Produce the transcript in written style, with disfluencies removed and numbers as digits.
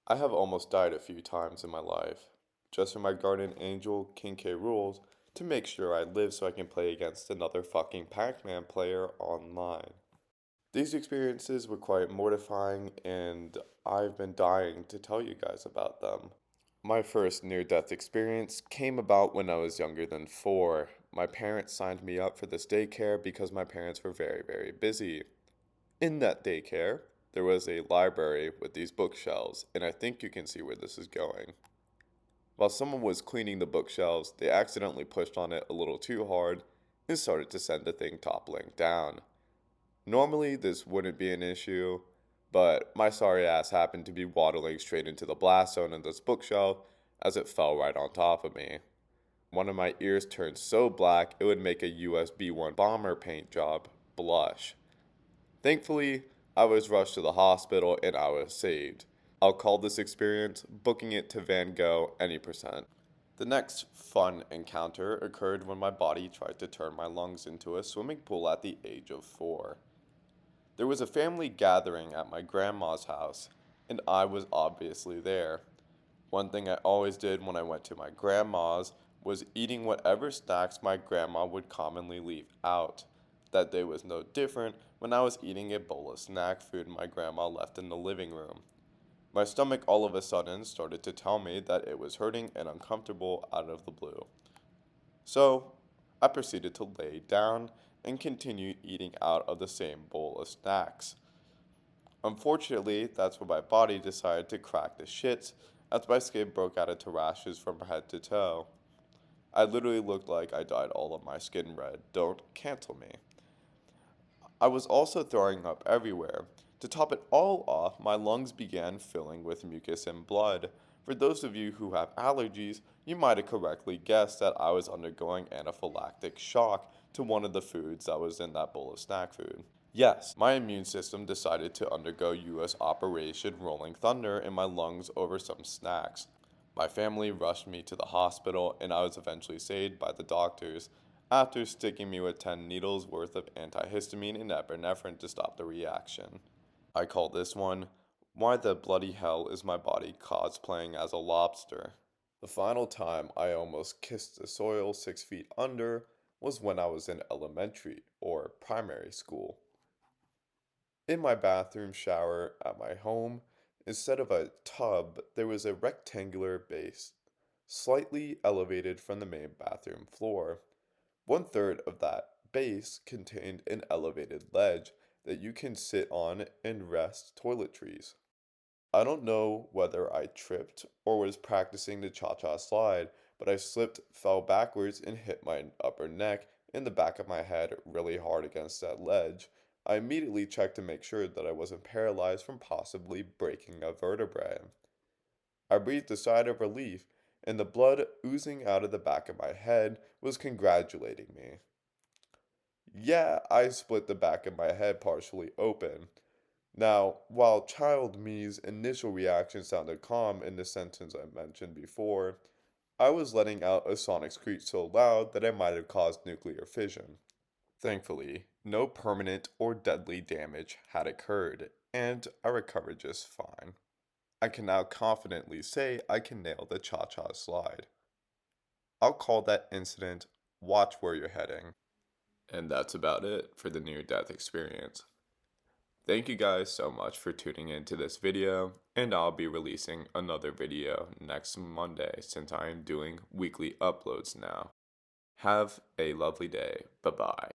I have almost died a few times in my life, just for my guardian angel, King K. rules, to make sure I live so I can play against another fucking Pac-Man player online. These experiences were quite mortifying, and I've been dying to tell you guys about them. My first near-death experience came about when I was younger than 4. My parents signed me up for this daycare because my parents were very, very busy. In that daycare, there was a library with these bookshelves, and I think you can see where this is going. While someone was cleaning the bookshelves, they accidentally pushed on it a little too hard and started to send the thing toppling down. Normally, this wouldn't be an issue, but my sorry ass happened to be waddling straight into the blast zone in this bookshelf as it fell right on top of me. One of my ears turned so black it would make a USB 1 bomber paint job blush. Thankfully, I was rushed to the hospital and I was saved. I'll call this experience booking it to Van Gogh Any percent. The next fun encounter occurred when my body tried to turn my lungs into a swimming pool at the age of 4. There was a family gathering at my grandma's house, and I was obviously there. One thing I always did when I went to my grandma's was eating whatever snacks my grandma would commonly leave out. That day was no different when I was eating a bowl of snack food my grandma left in the living room. My stomach all of a sudden started to tell me that it was hurting and uncomfortable out of the blue. So, I proceeded to lay down and continue eating out of the same bowl of snacks. Unfortunately, that's when my body decided to crack the shits as my skin broke out into rashes from head to toe. I literally looked like I dyed all of my skin red. Don't cancel me. I was also throwing up everywhere. To top it all off, my lungs began filling with mucus and blood. For those of you who have allergies, you might have correctly guessed that I was undergoing anaphylactic shock to one of the foods that was in that bowl of snack food. Yes, my immune system decided to undergo US Operation Rolling Thunder in my lungs over some snacks. My family rushed me to the hospital and I was eventually saved by the doctors after sticking me with 10 needles worth of antihistamine and epinephrine to stop the reaction. I call this one, Why the Bloody Hell is My Body Cosplaying as a Lobster? The final time I almost kissed the soil 6 feet under was when I was in elementary or primary school. In my bathroom shower at my home, instead of a tub, there was a rectangular base, slightly elevated from the main bathroom floor. 1/3 of that base contained an elevated ledge that you can sit on and rest toiletries. I don't know whether I tripped or was practicing the cha-cha slide, but I slipped, fell backwards, and hit my upper neck and the back of my head really hard against that ledge. I immediately checked to make sure that I wasn't paralyzed from possibly breaking a vertebrae. I breathed a sigh of relief, and the blood oozing out of the back of my head was congratulating me. Yeah, I split the back of my head partially open. Now, while child me's initial reaction sounded calm in the sentence I mentioned before, I was letting out a sonic screech so loud that I might have caused nuclear fission. Thankfully, no permanent or deadly damage had occurred, and I recovered just fine. I can now confidently say I can nail the cha-cha slide. I'll call that incident Watch Where You're Heading. And that's about it for the near-death experience. Thank you guys so much for tuning into this video, and I'll be releasing another video next Monday since I am doing weekly uploads now. Have a lovely day. Bye-bye.